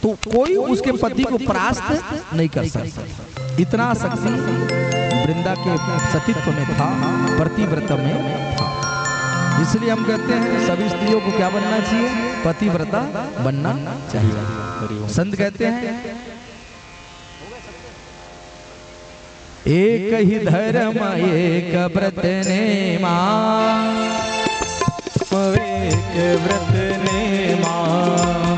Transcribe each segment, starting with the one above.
तो कोई उसके पति को परास्त नहीं कर सकता। इतना शक्ति वृंदा के सतीत्व में था, पतिव्रता में था। इसलिए हम कहते हैं सभी स्त्रियों को क्या बनना चाहिए? पतिव्रता बनना चाहिए। संत कहते हैं एक ही धर्म एक व्रत नेमा, एक व्रत नेमा,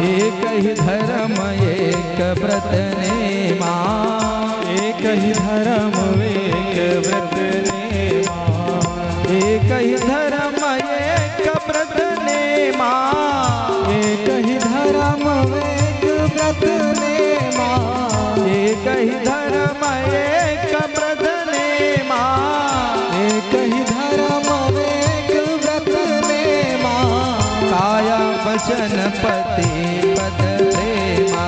एक ही धर्म एक व्रत नेमा, एक ही धर्म एक व्रत नेमा, एक ही धर्म एक व्रत नेमा, एक ही धर्म एक व्रत नेमा, एक ही धर्म एक व्रत नेमा, एक ही धर्म एक व्रत नेमा, काया वचन पति पद प्रेमा,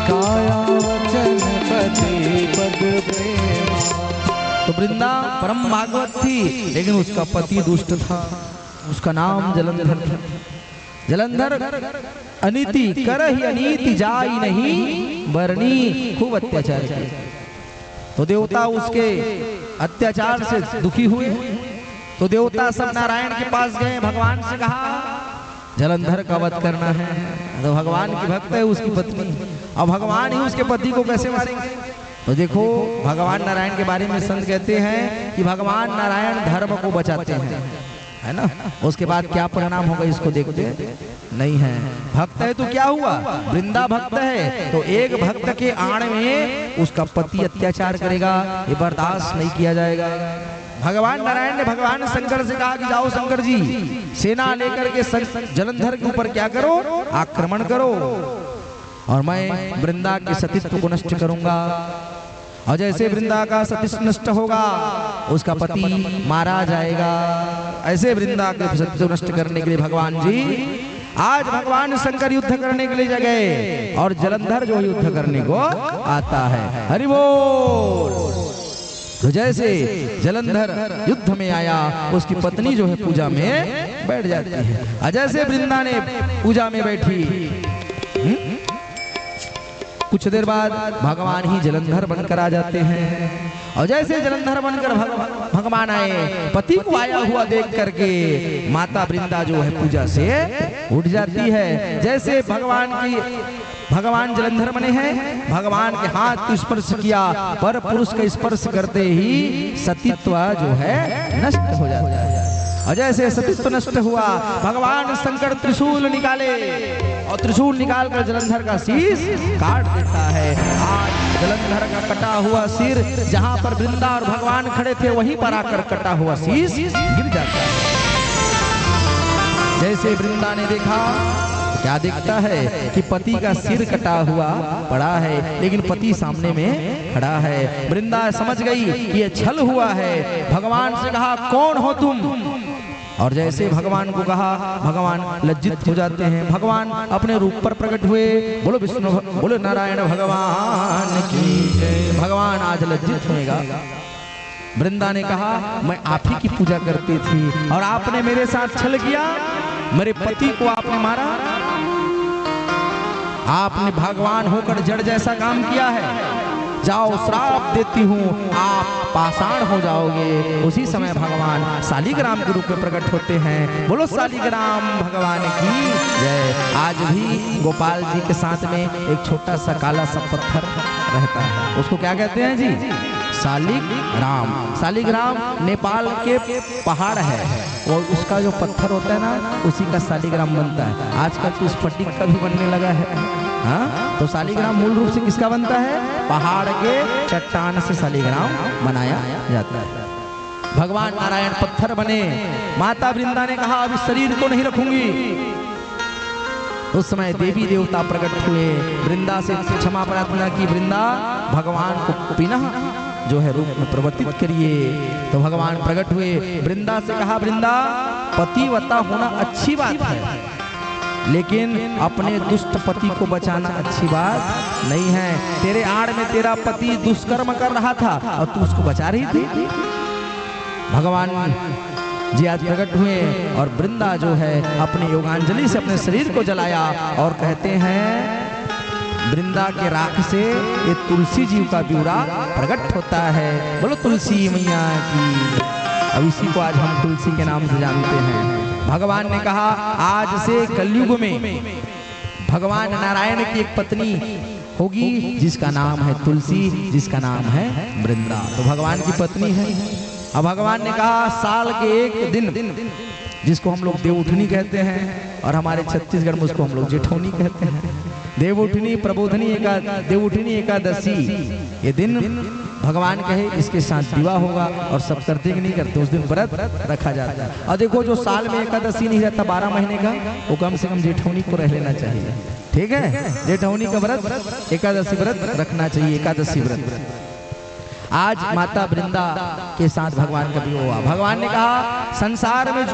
काया वचन पति पद प्रेमा। तो वृंदा परम भागवत थी, लेकिन उसका पति दुष्ट था। उसका नाम जलंधर था। जलंधर अनीति कर ही अनीति जाई नहीं बरनी, खूब अत्याचार किया। तो देवता उसके अत्याचार से दुखी हुए। तो देवता सब नारायण के पास गए, भगवान से कहा जलंधर का वध करना है। तो भगवान की भक्त है उसकी पत्नी, और भगवान ही उसके पति को कैसे मारेंगे? तो देखो भगवान नारायण के बारे में संत कहते हैं कि भगवान नारायण धर्म को बचाते हैं, है ना। उसके बाद क्या परिणाम होगा इसको देखते नहीं है। भक्त है तो क्या हुआ? वृंदा भक्त है तो एक भक्त के आड़ में उसका पति अत्याचार करेगा, ये बर्दाश्त नहीं किया जाएगा। भगवान नारायण ने भगवान शंकर से कहा कि जाओ शंकर जी, सेना लेकर के जलंधर के ऊपर क्या करो? आक्रमण करो, और मैं वृंदा के सतीत्व को नष्ट करूंगा। और जैसे वृंदा का सतीत्व नष्ट होगा उसका पति मारा जाएगा। ऐसे वृंदा के सतीत्व नष्ट करने के लिए भगवान जी आज भगवान शंकर युद्ध करने के लिए गए, और जलंधर जो युद्ध करने को आता है। हरि बोल। तो जैसे जलंधर युद्ध में आया, उसकी पत्नी जो है पूजा में बैठ जाती है। और जैसे वृंदा ने पूजा में बैठी, कुछ देर बाद भगवान ही जलंधर बनकर आ जाते हैं। और जैसे जलंधर बनकर भगवान आए, पति को आया हुआ देख करके माता वृंदा जो है पूजा से उठ जाती है। जैसे भगवान जलंधर बने हैं, भगवान के हाथ को स्पर्श किया, पर पुरुष का स्पर्श करते ही सतीत्व जो है नष्ट हो जाता है। और जैसे सतीत्व नष्ट हुआ, भगवान शंकर त्रिशूल निकाले, और त्रिशूल निकालकर जलंधर का शीश काट देता है। आज जलंधर का कटा हुआ सिर जहां पर वृंदा और भगवान खड़े थे, वहीं पर आकर कटा हुआ शीश गिर जाता है। जैसे वृंदा ने देखा, क्या देखता है कि पति का सिर कटा हुआ पड़ा है, लेकिन पति सामने में खड़ा है। वृंदा समझ गई कि ये छल हुआ है। भगवान से कहा कौन हो तुम? और जैसे भगवान को कहा, भगवान लज्जित हो जाते हैं। भगवान अपने रूप पर प्रकट हुए। बोलो विष्णु, बोलो नारायण भगवान की जय। भगवान आज लज्जित होएगा। वृंदा ने कहा मैं आप ही की पूजा करती थी और आपने मेरे साथ छल किया, मेरे पति को आपने मारा, आपने भगवान होकर जड़ जैसा काम किया है। जाओ श्राप देती हूँ, आप पाषाण हो जाओगे। उसी समय भगवान शालिग्राम के रूप में प्रकट होते हैं। बोलो शालिग्राम भगवान की जय। आज भी गोपाल जी के साथ में एक छोटा सा काला सा पत्थर रहता है, उसको क्या कहते हैं जी? शालिग्राम। शालिग्राम नेपाल के पहाड़ है, और उसका जो पत्थर होता है ना, उसी का शालिग्राम बनता है। आजकल तो स्फटिक का भी बनने लगा है। हाँ, तो शालिग्राम मूल रूप से किसका बनता है? पहाड़ के चट्टान से शालिग्राम बनाया जाता है। भगवान नारायण पत्थर बने। माता वृंदा ने कहा अब इस शरीर को नहीं रखूंगी। उस समय देवी देवता प्रकट हुए, वृंदा से क्षमा प्रार्थना की, वृंदा भगवान को पुनः जो है रूप में परिवर्तित करिए। तो भगवान प्रकट हुए, वृंदा से कहा वृंदा पतिव्रता होना अच्छी बात है, लेकिन अपने दुष्ट पति को बचाना अच्छी बात नहीं है। तेरे आड़ में तेरा पति दुष्कर्म कर रहा था और तू उसको बचा रही थी। भगवान जी आज प्रकट हुए और वृंदा जो है अपने योगांजलि से अपने शरीर को जलाया और कहते हैं वृंदा के राख से ये तुलसी जी का ब्यूरा प्रकट होता है। बोलो तुलसी मैया की। अब इसी को आज हम तुलसी के नाम से जानते हैं। भगवान ने कहा आज से कलयुग में भगवान नारायण की एक पत्नी होगी जिसका नाम है तुलसी, जिसका नाम है वृंदा। तो भगवान की पत्नी है। अब भगवान ने कहा साल के एक दिन जिसको हम लोग देवउठनी कहते हैं और हमारे छत्तीसगढ़ में उसको हम लोग जेठौनी कहते हैं। देवउठनी प्रबोधनी देवउठनी एकादशी ये दिन भगवान कहे इसके साथ विवाह होगा और सब करते कि नहीं करते, उस दिन व्रत रखा जाता है। और देखो जो साल में एकादशी नहीं रहता 12 महीने का, वो कम से कम जेठौनी को रह लेना चाहिए। ठीक है, जेठौनी का व्रत एकादशी व्रत रखना चाहिए। एकादशी व्रत आज माता वृंदा के साथ भगवान का विवाह हुआ। भगवान ने कहा संसार में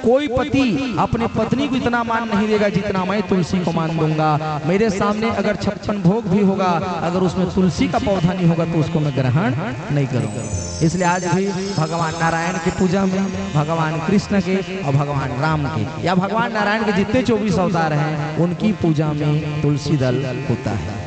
कोई पति अपने पत्नी को इतना मान नहीं देगा जितना मैं तुलसी को मान दूंगा। मेरे सामने अगर 56 भोग भी होगा, अगर उसमें तुलसी का पौधा नहीं होगा तो उसको मैं ग्रहण नहीं करूंगा। इसलिए आज भी भगवान नारायण की पूजा में भगवान कृष्ण के और भगवान राम के या भगवान नारायण के जितने 24 अवतार हैं उनकी पूजा में तुलसी दल होता है।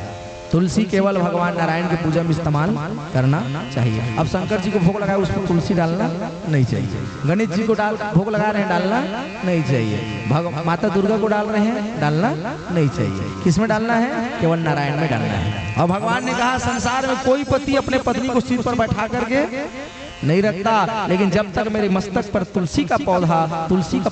तुलसी केवल भगवान नारायण की पूजा में इस्तेमाल करना चाहिए। अब शंकर जी को भोग लगाए उसमें तुलसी डालना नहीं चाहिए। गणेश जी को भोग लगा रहे हैं डालना नहीं चाहिए। माता दुर्गा को डाल रहे हैं डालना नहीं चाहिए। किसमें डालना है? केवल नारायण में डालना है। और भगवान ने कहा संसार में कोई पति अपने पत्नी को सिर पर बैठा करके नहीं रखता, लेकिन जब तक मेरे मस्तक पर तुलसी का पौधा तुलसी का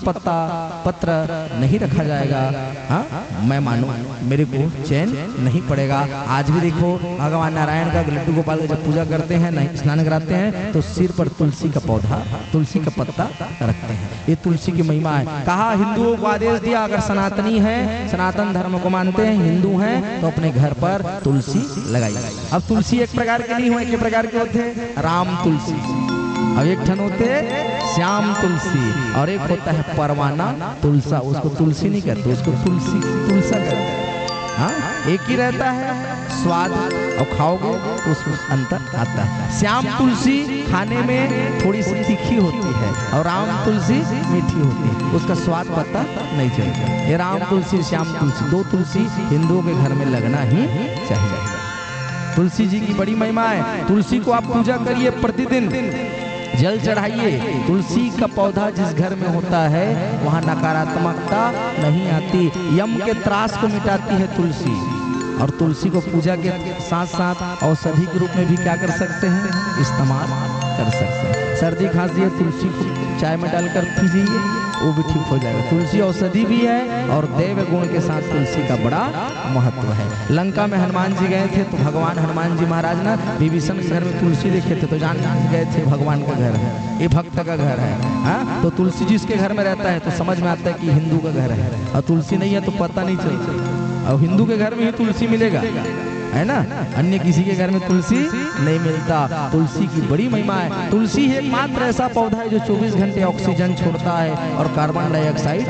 पत्र नहीं रखा जाएगा, हाँ मैं मानू मेरे को चैन नहीं पड़ेगा। आज भी देखो भगवान नारायण का लड्डू गोपाल का जब पूजा करते हैं स्नान कराते हैं तो सिर पर तुलसी का पौधा तुलसी का पत्ता रखते हैं। ये तुलसी की महिमा है। कहा हिंदुओं को आदेश दिया अगर सनातनी है सनातन धर्म को मानते हैं हिंदू हैं तो अपने घर पर तुलसी लगाइए। अब तुलसी एक प्रकार के नहीं हुए, एक प्रकार के होते हैं राम तुलसी, अब एक ठन होते श्याम तुलसी और एक होता है परवाना तुलसा। उसको तुलसी नहीं कहते, उसको तुलसा कहते हैं। हाँ एक ही रहता है, स्वाद और खाओगे तो उसमें अंतर आता है। श्याम तुलसी खाने में थोड़ी सी तीखी होती है और राम तुलसी मीठी होती है, उसका स्वाद पता नहीं चलता। ये राम तुलसी श्याम तुलसी दो तुलसी हिंदुओं के घर में लगना ही चाहिए। तुलसी जी की बड़ी महिमा है। तुलसी को आप पूजा करिए, प्रतिदिन जल चढ़ाइए। तुलसी का पौधा जिस घर में होता है वहाँ नकारात्मकता नहीं आती, यम के त्रास को मिटाती है तुलसी। और तुलसी को पूजा के साथ साथ औषधि के रूप में भी क्या कर सकते हैं, इस्तेमाल कर सकते हैं। सर्दी खांसी है तुलसी को चाय में डालकर पीजिए, वो भी ठीक हो जाएगा। तुलसी औषधि भी है और देव गुण के साथ तुलसी का बड़ा महत्व है। लंका में हनुमान जी गए थे तो भगवान हनुमान जी महाराज ना विभीषण के घर में तुलसी देखे थे तो जान गए थे भगवान का घर है, ये भक्त का घर है। हाँ तो तुलसी जिसके घर में रहता है तो समझ में आता है कि हिंदू का घर है, और तुलसी नहीं है तो पता नहीं चलता। और हिंदू के घर में ही तुलसी मिलेगा, है ना, अन्य किसी के घर में तुलसी नहीं मिलता। तुलसी की बड़ी महिमा है। तुलसी एकमात्र ऐसा पौधा है जो 24 घंटे ऑक्सीजन छोड़ता है और कार्बन डाइऑक्साइड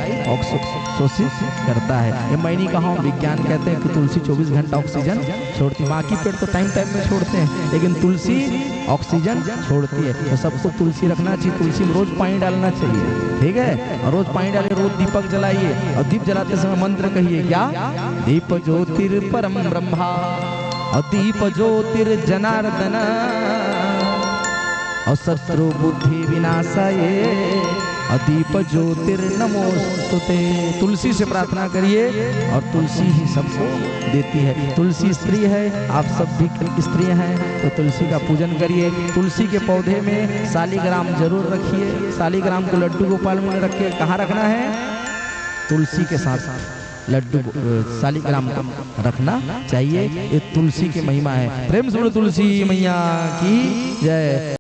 शोषित करता है। ये मैं नहीं कहा, विज्ञान कहते हैं कि तुलसी 24 घंटा ऑक्सीजन छोड़ती है। बाकी पेड़ तो टाइम में छोड़ते हैं लेकिन तुलसी ऑक्सीजन छोड़ती है। तो सबको तुलसी रखना चाहिए। तुलसी में रोज पानी डालना चाहिए, ठीक है, और रोज पानी डालिए, रोज दीपक जलाइए और दीप जलाते समय मंत्र कहिए क्या, दीप ज्योतिर्परम ब्रह्मा दीप ज्योतिर्जनार्दन और शत्रु बुद्धि विनाशाये दीप ज्योतिर्नमोस्तुते। तुलसी से प्रार्थना करिए और तुलसी ही सबको देती है। तुलसी स्त्री है, आप सब भी स्त्री हैं तो तुलसी का पूजन करिए। तुलसी के पौधे में शालिग्राम जरूर रखिए। शालिग्राम को लड्डू गोपाल में रखिए। कहाँ रखना है? तुलसी के साथ लड्डू शालिग्राम रखना चाहिए। ये तुलसी की महिमा है। प्रेम से बोलो तुलसी मैया की जय।